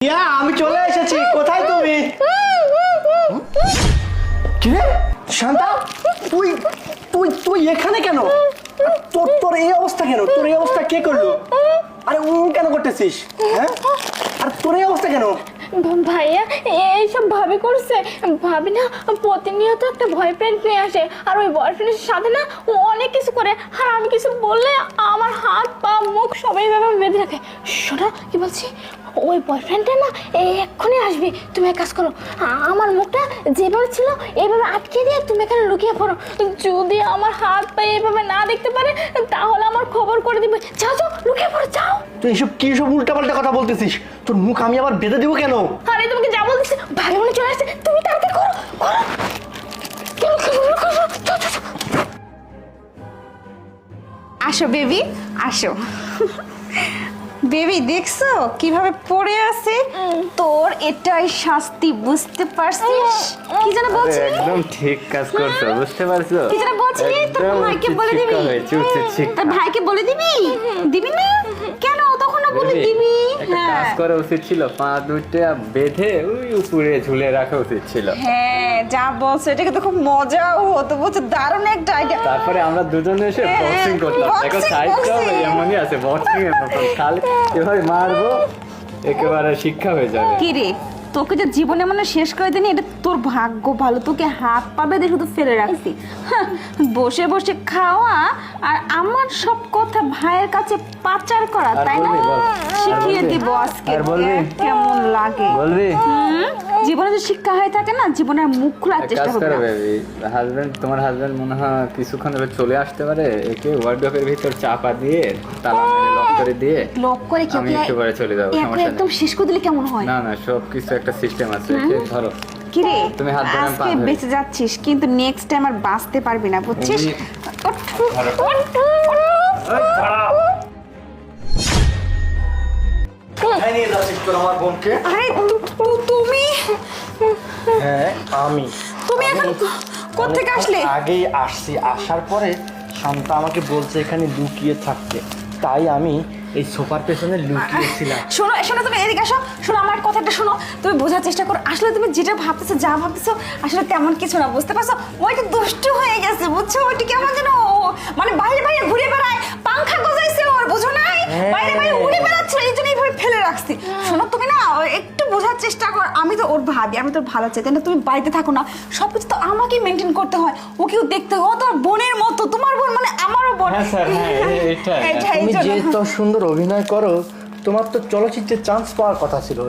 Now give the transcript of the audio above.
আমি চলে এসেছি। কোথায় তুমি? কি রে শান্তা, তুই তুই তুই এখানে কেন? তোর তোর এই অবস্থা কেন? তোর এই অবস্থা কে করলো? আরে কেন করতেছিস? হ্যাঁ, আর তোর এই অবস্থা কেন? ভাইয়া এইসব ভাবি করছে। ভাবি না প্রতিনিয়ত একটা বয়ফ্রেন্ড নিয়ে আসে, আর ওই বয়ফ্রেন্ডের সাথে না ও অনেক কিছু করে, আর আমি কিছু বললে আমার হাত পা মুখ সবাই ভাবে বেঁধে রাখে। শোনো কি বলছি, ওই বয়ফ্রেন্ডটা না এক্ষুনি আসবি। তুমি এক কাজ করো, আমার মুখটা যেভাবে ছিল এইভাবে আটকে দিয়ে তুমি এখানে লুকিয়ে পড়ো। যদি আমার হাত পা এইভাবে না দেখতে পারে তাহলে আমার খবর করে দিবে। যাও যাও, লুকিয়ে পড়ো, যাও। তুই এসব কি সব উল্টাপাল্টা কথা বলতেছিস? তোর মুখ আমি আবার বেঁধে দেবো কেন? আরে তোমাকে যা বলছি ভাই মনে চলে আসছে, তুমি তাড়াতাড়ি করো করো। আসো বেবি, আসো। বেবি দেখছো কিভাবে পড়ে আছে? তোর এটাই শাস্তি, বুঝতে পারছিস? কি যেন বলছিস? একদম ঠিক কাজ করছো, বুঝতে পারছো? কি যেন বলছিস? তোর ভাইকে বলে দিবি? তোর ভাইকে বলে দিবি? দিবি না কেন? তখন না বলে দিবি। একটা কাজ করা উচিত ছিল, পা দুইটা বেঁধে ওই উপরে ঝুলে রাখা উচিত ছিল। হ্যাঁ যা বলছো, এটা কিন্তু খুব মজাও হতো, বুঝছো? দারুণ একটা আইডিয়া। তারপরে আমরা দুজনে এসে বক্সিং করতাম। দেখো সাইজটাও এমনই আছে, বক্সিং এর মতন। খালি এভাবে মারবো, একেবারে শিক্ষা হয়ে যাবে। কি রে, তোকে যে জীবনে মানে শেষ করে দিনি, এটা তোর ভাগ্য ভালো। তোকে হাত পাবে দেখে তো ফেলে রাখছি। হ্যাঁ, বসে বসে খাওয়া আর আমার সব কথা ভাইয়ের কাছে পাচার করা, আর তাই না? বলবি বল, শিখিয়ে দিব আজকে। আর বলবি? দেখ কেমন লাগে। বলবি? জীবনে যে শিক্ষা হয়ে থাকে না, জীবনের মুখ খোলার এক চেষ্টা কাজ করবে করো না। বেবি, হাজবেন্ড, তোমার হাজবেন্ড মনে হয় কিছুক্ষণ ধরে চলে আসতে পারে। একে ওয়ার্ডরোবের ভিতর চাপা দিয়ে তালা মেরে লক করে দিয়ে লক করে কি আমি একটু পরে চলে যাবো, সমস্যা একদম নেই। শেষ করে দিলে কেমন হয়? না না, সব কিছু একটা সিস্টেম আছে। একে ধরো, কি রে, তুমি হাত ধরে আমি পা আজকে ধরি। বেঁচে যাচ্ছিস কিন্তু নেক্সট টাইম আর বাঁচতে পারবি না, বুঝছিস? তুমি- কোথায় নিয়ে যাচ্ছিস তোর আমার বোনকে? আরে তুমি হ্যাঁ আমি। তুমি এখন কোত্থেকে আসলে? আগেই আসছি, আসার পরে শান্তা আমাকে বলছে এখানে লুকিয়ে থাকতে, তাই আমি এই সোফার পেছনে লুকিয়েছিলাম। শোনো শোনো, তুমি এদিকে আসো। শোনো আমার কথাটা শোনো, তুমি বোঝার চেষ্টা করো। আসলে তুমি যেটা ভাবতেছো, যা ভাবতেছো আসলে তেমন কিছু না, বুঝতে পারছো? ওইটা দুষ্টু হয়ে গেছে, বুঝছো? ওইটা কেমন যেন মানে বাইরে বাইরে ঘুরে বেড়ায়, পাংখা গজাইছে ওর, বুঝো নাই? বাইরে বাইরে উড়ে বেড়াচ্ছে, এই জন্য এইভাবে ফেলে রাখছি। শোনো তুমি না একটু বোঝার চেষ্টা কর, আমি তো ওর ভাবি, আমি তোর ভালো চাই, তাই না? তুমি বাড়িতে থাকো না, সবকিছু তো আমাকে মেনটেন করতে হয়, ওকেও দেখতে হয়। ও তোর বোনের মতো, তোমার বোন মানে আমারও বোন। হ্যাঁ স্যার, হ্যাঁ এইটাই। এইটাই তুমি যে জন্য। তো সুন্দর অভিনয় করো, তোমার তো চলচ্চিত্রে চান্স পাওয়ার কথা ছিল।